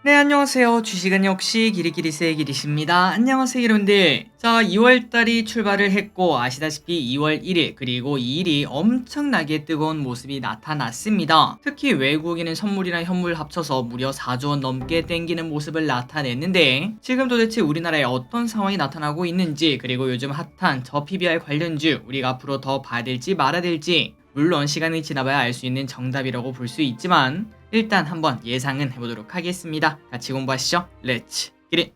네, 안녕하세요. 주식은 역시 기리기리스의 기리십니다. 안녕하세요, 여러분들. 자, 2월달이 출발을 했고, 아시다시피 2월 1일, 그리고 2일이 엄청나게 뜨거운 모습이 나타났습니다. 특히 외국인은 선물이랑 현물 합쳐서 무려 4조 원 넘게 땡기는 모습을 나타냈는데, 지금 도대체 우리나라에 어떤 상황이 나타나고 있는지, 그리고 요즘 핫한 저 PBR 관련주, 우리가 앞으로 더 봐야 될지 말아야 될지, 물론 시간이 지나봐야 알 수 있는 정답이라고 볼 수 있지만, 일단 한번 예상은 해보도록 하겠습니다. 같이 공부하시죠. 렛츠 기릿!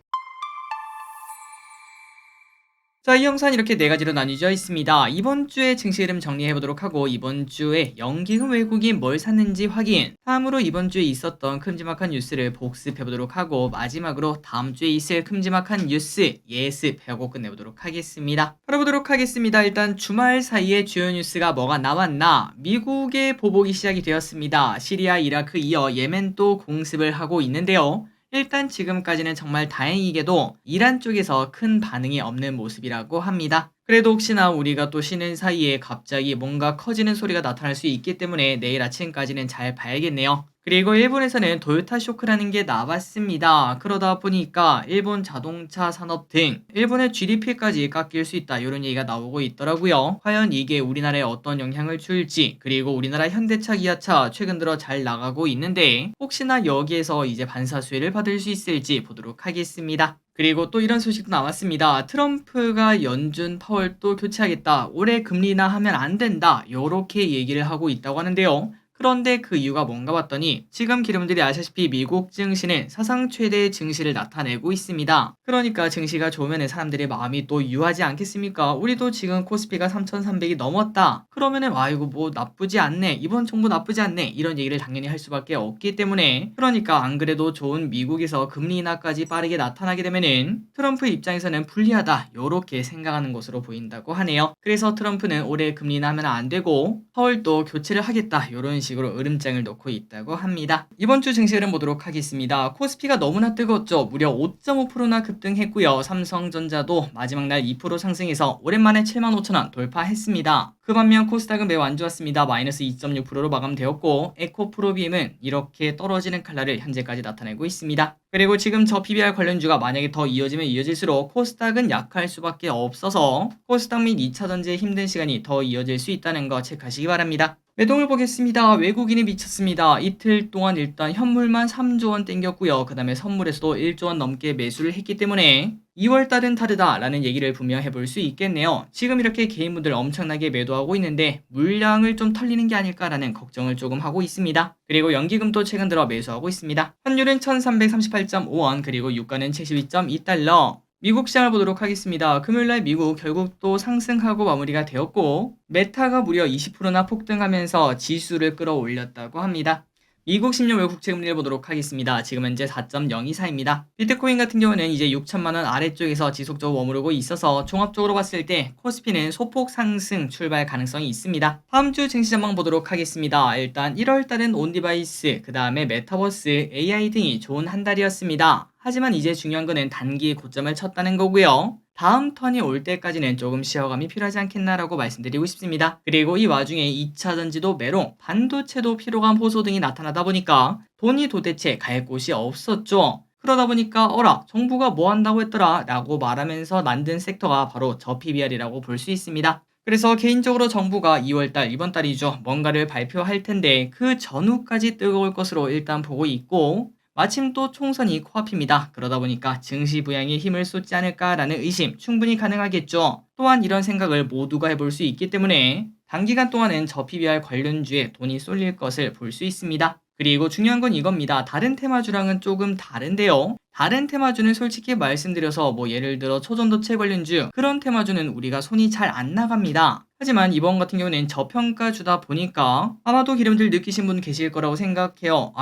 자, 이 영상 이렇게 네 가지로 나뉘어져 있습니다. 이번 주의 증시 흐름 정리해보도록 하고, 이번 주에 연기금 외국인 뭘 샀는지 확인, 다음으로 이번 주에 있었던 큼지막한 뉴스를 복습해보도록 하고, 마지막으로 다음 주에 있을 큼지막한 뉴스 예습하고 끝내보도록 하겠습니다. 바라보도록 하겠습니다. 일단 주말 사이에 주요 뉴스가 뭐가 나왔나? 미국의 보복이 시작이 되었습니다. 시리아, 이라크 이어 예멘도 공습을 하고 있는데요. 일단 지금까지는 정말 다행히게도 이란 쪽에서 큰 반응이 없는 모습이라고 합니다. 그래도 혹시나 우리가 또 쉬는 사이에 갑자기 뭔가 커지는 소리가 나타날 수 있기 때문에 내일 아침까지는 잘 봐야겠네요. 그리고 일본에서는 도요타 쇼크라는 게 나왔습니다. 그러다 보니까 일본 자동차 산업 등 일본의 GDP까지 깎일 수 있다, 이런 얘기가 나오고 있더라고요. 과연 이게 우리나라에 어떤 영향을 줄지, 그리고 우리나라 현대차, 기아차 최근 들어 잘 나가고 있는데 혹시나 여기에서 이제 반사수혜를 받을 수 있을지 보도록 하겠습니다. 그리고 또 이런 소식도 나왔습니다. 트럼프가 연준 파월 또 교체하겠다, 올해 금리 인하하면 안 된다, 요렇게 얘기를 하고 있다고 하는데요. 그런데 그 이유가 뭔가 봤더니 지금 여러분들이 아시다시피 미국 증시는 사상 최대의 증시를 나타내고 있습니다. 그러니까 증시가 좋으면 사람들의 마음이 또 유하지 않겠습니까? 우리도 지금 코스피가 3,300이 넘었다, 그러면은 이거 뭐 나쁘지 않네, 이번 정부 나쁘지 않네, 이런 얘기를 당연히 할 수밖에 없기 때문에, 그러니까 안 그래도 좋은 미국에서 금리 인하까지 빠르게 나타나게 되면은 트럼프 입장에서는 불리하다, 요렇게 생각하는 것으로 보인다고 하네요. 그래서 트럼프는 올해 금리 인하하면 안 되고 파월도 교체를 하겠다, 요런 식으로 으름장을 놓고 있다고 합니다. 이번 주 증시 흐름 보도록 하겠습니다. 코스피가 너무나 뜨거웠죠. 무려 5.5%나 급등했고요. 삼성전자도 마지막 날 2% 상승해서 오랜만에 75,000원 돌파했습니다. 그 반면 코스닥은 매우 안 좋았습니다. 마이너스 2.6%로 마감되었고, 에코프로비엠은 이렇게 떨어지는 칼날을 현재까지 나타내고 있습니다. 그리고 지금 저 PBR 관련주가 만약에 더 이어지면 이어질수록 코스닥은 약할 수밖에 없어서 코스닥 및 2차전지의 힘든 시간이 더 이어질 수 있다는 거 체크하시기 바랍니다. 매동을 보겠습니다. 외국인이 미쳤습니다. 이틀 동안 일단 현물만 3조 원 땡겼고요. 그 다음에 선물에서도 1조 원 넘게 매수를 했기 때문에 2월달은 다르다라는 얘기를 분명 해볼 수 있겠네요. 지금 이렇게 개인분들 엄청나게 매도하고 있는데 물량을 좀 털리는 게 아닐까라는 걱정을 조금 하고 있습니다. 그리고 연기금도 최근 들어 매수하고 있습니다. 환율은 1338.5원, 그리고 유가는 72.2달러. 미국 시장을 보도록 하겠습니다. 금요일날 미국 결국 또 상승하고 마무리가 되었고, 메타가 무려 20%나 폭등하면서 지수를 끌어올렸다고 합니다. 미국 10년 외국채 금리를 보도록 하겠습니다. 지금 현재 4.024입니다. 비트코인 같은 경우는 이제 6천만 원 아래쪽에서 지속적으로 머무르고 있어서 종합적으로 봤을 때 코스피는 소폭 상승 출발 가능성이 있습니다. 다음 주 증시 전망 보도록 하겠습니다. 일단 1월 달은 온디바이스, 그 다음에 메타버스, AI 등이 좋은 한 달이었습니다. 하지만 이제 중요한 거는 단기 고점을 쳤다는 거고요. 다음 턴이 올 때까지는 조금 쉬어감이 필요하지 않겠나라고 말씀드리고 싶습니다. 그리고 이 와중에 2차전지도 매롱, 반도체도 피로감 호소 등이 나타나다 보니까 돈이 도대체 갈 곳이 없었죠. 그러다 보니까 정부가 뭐 한다고 했더라 라고 말하면서 만든 섹터가 바로 저 PBR이라고 볼 수 있습니다. 그래서 개인적으로 정부가 2월달, 이번 달이죠, 뭔가를 발표할 텐데 그 전후까지 뜨거울 것으로 일단 보고 있고, 마침 또 총선이 코앞입니다. 그러다 보니까 증시 부양에 힘을 쏟지 않을까라는 의심 충분히 가능하겠죠. 또한 이런 생각을 모두가 해볼 수 있기 때문에 단기간 동안은 저 PBR 관련주에 돈이 쏠릴 것을 볼 수 있습니다. 그리고 중요한 건 이겁니다. 다른 테마주랑은 조금 다른데요. 다른 테마주는 솔직히 말씀드려서 예를 들어 초전도체 관련주, 그런 테마주는 우리가 손이 잘 안 나갑니다. 하지만 이번 같은 경우는 저평가주다 보니까 아마도 여러분들 느끼신 분 계실 거라고 생각해요.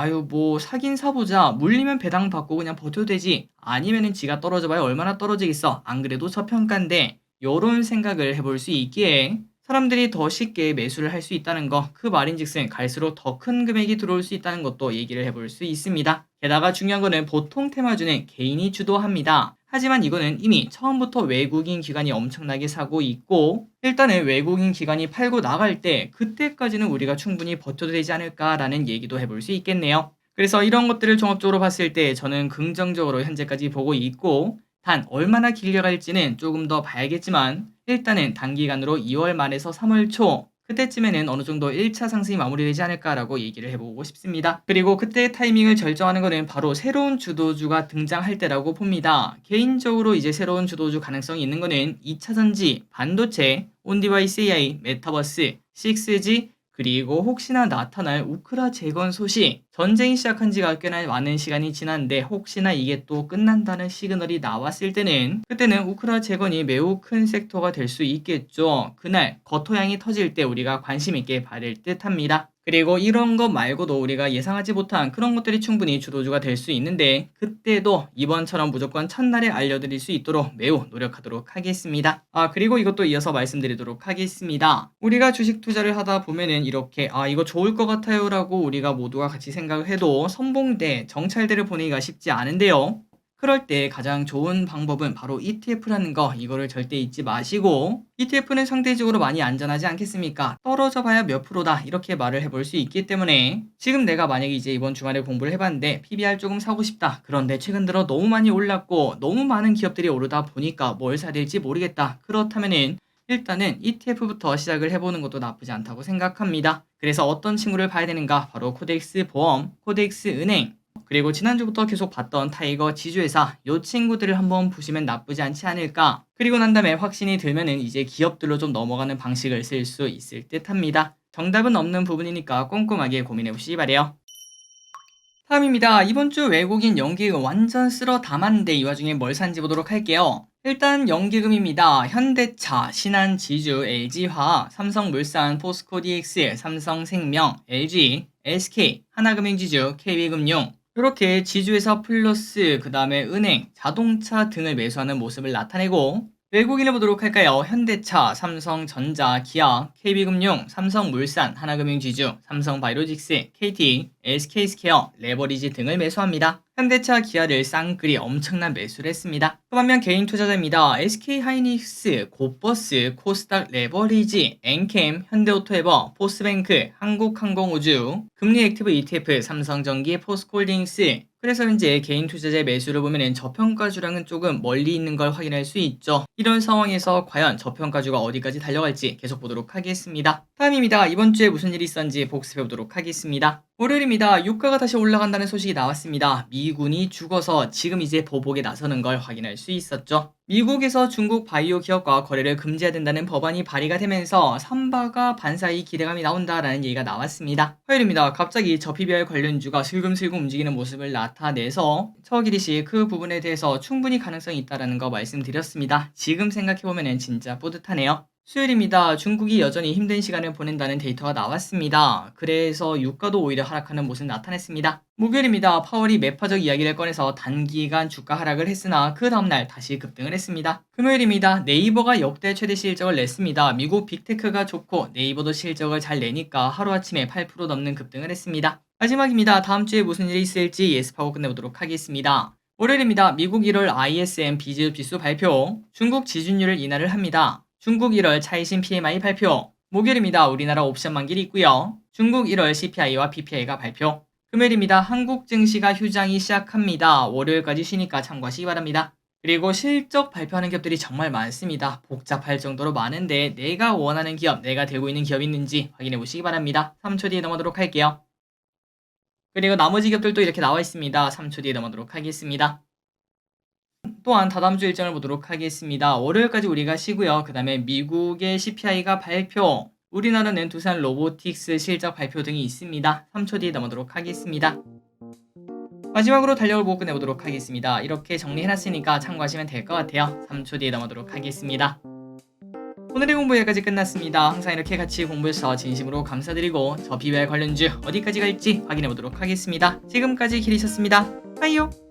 사긴 사보자, 물리면 배당 받고 그냥 버텨도 되지, 아니면은 지가 떨어져봐야 얼마나 떨어지겠어, 안 그래도 저평가인데, 요런 생각을 해볼 수 있기에 사람들이 더 쉽게 매수를 할 수 있다는 거, 그 말인즉슨 갈수록 더 큰 금액이 들어올 수 있다는 것도 얘기를 해볼 수 있습니다. 게다가 중요한 거는 보통 테마주는 개인이 주도합니다. 하지만 이거는 이미 처음부터 외국인 기관이 엄청나게 사고 있고, 일단은 외국인 기관이 팔고 나갈 때 그때까지는 우리가 충분히 버텨도 되지 않을까라는 얘기도 해볼 수 있겠네요. 그래서 이런 것들을 종합적으로 봤을 때 저는 긍정적으로 현재까지 보고 있고, 단 얼마나 길게 갈지는 조금 더 봐야겠지만 일단은 단기간으로 2월 말에서 3월 초 그때쯤에는 어느 정도 1차 상승이 마무리되지 않을까라고 얘기를 해보고 싶습니다. 그리고 그때의 타이밍을 결정하는 것은 바로 새로운 주도주가 등장할 때라고 봅니다. 개인적으로 이제 새로운 주도주 가능성이 있는 것은 2차 전지, 반도체, 온디바이스 AI, 메타버스, 6G, 그리고 혹시나 나타날 우크라 재건 소식, 전쟁이 시작한 지가 꽤나 많은 시간이 지났는데 혹시나 이게 또 끝난다는 시그널이 나왔을 때는 그때는 우크라 재건이 매우 큰 섹터가 될 수 있겠죠. 그날 거토양이 터질 때 우리가 관심 있게 봐야 될 듯합니다. 그리고 이런 것 말고도 우리가 예상하지 못한 그런 것들이 충분히 주도주가 될 수 있는데 그때도 이번처럼 무조건 첫날에 알려드릴 수 있도록 매우 노력하도록 하겠습니다. 그리고 이것도 이어서 말씀드리도록 하겠습니다. 우리가 주식 투자를 하다 보면은 이렇게 이거 좋을 것 같아요 라고 우리가 모두가 같이 생각을 해도 선봉대, 정찰대를 보내기가 쉽지 않은데요. 그럴 때 가장 좋은 방법은 바로 ETF라는 거, 이거를 절대 잊지 마시고, ETF는 상대적으로 많이 안전하지 않겠습니까? 떨어져 봐야 몇 프로다 이렇게 말을 해볼 수 있기 때문에 지금 내가 만약에 이제 이번 주말에 공부를 해봤는데 PBR 조금 사고 싶다. 그런데 최근 들어 너무 많이 올랐고 너무 많은 기업들이 오르다 보니까 뭘 사야 될지 모르겠다. 그렇다면은 일단은 ETF부터 시작을 해보는 것도 나쁘지 않다고 생각합니다. 그래서 어떤 친구를 봐야 되는가? 바로 코덱스 보험, 코덱스 은행, 그리고 지난주부터 계속 봤던 타이거 지주회사, 요 친구들을 한번 보시면 나쁘지 않지 않을까. 그리고 난 다음에 확신이 들면은 이제 기업들로 좀 넘어가는 방식을 쓸 수 있을 듯 합니다. 정답은 없는 부분이니까 꼼꼼하게 고민해 보시기 바래요. 다음입니다. 이번 주 외국인 연기금 완전 쓸어 담았는데 이 와중에 뭘 산지 보도록 할게요. 일단 연기금입니다. 현대차, 신한지주, LG화학, 삼성물산, 포스코DX, 삼성생명, LG, SK, 하나금융지주, KB금융, 이렇게 지주회사 플러스 그 다음에 은행, 자동차 등을 매수하는 모습을 나타내고, 외국인을 보도록 할까요? 현대차, 삼성전자, 기아, KB금융, 삼성물산, 하나금융지주, 삼성바이오로직스, KT, SK스퀘어, 레버리지 등을 매수합니다. 현대차, 기아를 쌍끌이 엄청난 매수를 했습니다. 또 반면 개인 투자자입니다. SK하이닉스, 고버스, 코스닥 레버리지, 엔캠, 현대오토에버, 포스뱅크, 한국항공우주, 금리 액티브 ETF, 삼성전기, 포스코홀딩스. 그래서 현재 개인 투자자의 매수를 보면 저평가주랑은 조금 멀리 있는 걸 확인할 수 있죠. 이런 상황에서 과연 저평가주가 어디까지 달려갈지 계속 보도록 하겠습니다. 다음입니다. 이번 주에 무슨 일이 있었는지 복습해 보도록 하겠습니다. 월요일입니다. 유가가 다시 올라간다는 소식이 나왔습니다. 미군이 죽어서 지금 이제 보복에 나서는 걸 확인할 수 있었죠. 미국에서 중국 바이오 기업과 거래를 금지해야 된다는 법안이 발의가 되면서 삼바가 반사이 기대감이 나온다라는 얘기가 나왔습니다. 화요일입니다. 갑자기 저 PBR 관련주가 슬금슬금 움직이는 모습을 나타내서 처기리시 그 부분에 대해서 충분히 가능성이 있다는 거 말씀드렸습니다. 지금 생각해보면 진짜 뿌듯하네요. 수요일입니다. 중국이 여전히 힘든 시간을 보낸다는 데이터가 나왔습니다. 그래서 유가도 오히려 하락하는 모습을 나타냈습니다. 목요일입니다. 파월이 매파적 이야기를 꺼내서 단기간 주가 하락을 했으나 그 다음날 다시 급등을 했습니다. 금요일입니다. 네이버가 역대 최대 실적을 냈습니다. 미국 빅테크가 좋고 네이버도 실적을 잘 내니까 하루아침에 8% 넘는 급등을 했습니다. 마지막입니다. 다음 주에 무슨 일이 있을지 예습하고 끝내보도록 하겠습니다. 월요일입니다. 미국 1월 ISM 비즈 지수 발표, 중국 지준율을 인하를 합니다. 중국 1월 차이신 PMI 발표, 목요일입니다. 우리나라 옵션 만기일이 있고요. 중국 1월 CPI와 PPI가 발표, 금요일입니다. 한국 증시가 휴장이 시작합니다. 월요일까지 쉬니까 참고하시기 바랍니다. 그리고 실적 발표하는 기업들이 정말 많습니다. 복잡할 정도로 많은데 내가 원하는 기업, 내가 들고 있는 기업이 있는지 확인해 보시기 바랍니다. 3초 뒤에 넘어가도록 할게요. 그리고 나머지 기업들도 이렇게 나와 있습니다. 3초 뒤에 넘어가도록 하겠습니다. 또한 다다음 주 일정을 보도록 하겠습니다. 월요일까지 우리가 쉬고요. 그 다음에 미국의 CPI가 발표, 우리나라는 두산 로보틱스 실적 발표 등이 있습니다. 3초 뒤에 넘어가도록 하겠습니다. 마지막으로 달력을 보고 끝내보도록 하겠습니다. 이렇게 정리해놨으니까 참고하시면 될 것 같아요. 3초 뒤에 넘어가도록 하겠습니다. 오늘의 공부 여기까지 끝났습니다. 항상 이렇게 같이 공부해서 진심으로 감사드리고 저 PBR 관련주 어디까지 갈지 확인해보도록 하겠습니다. 지금까지 길이셨습니다. 빠이요.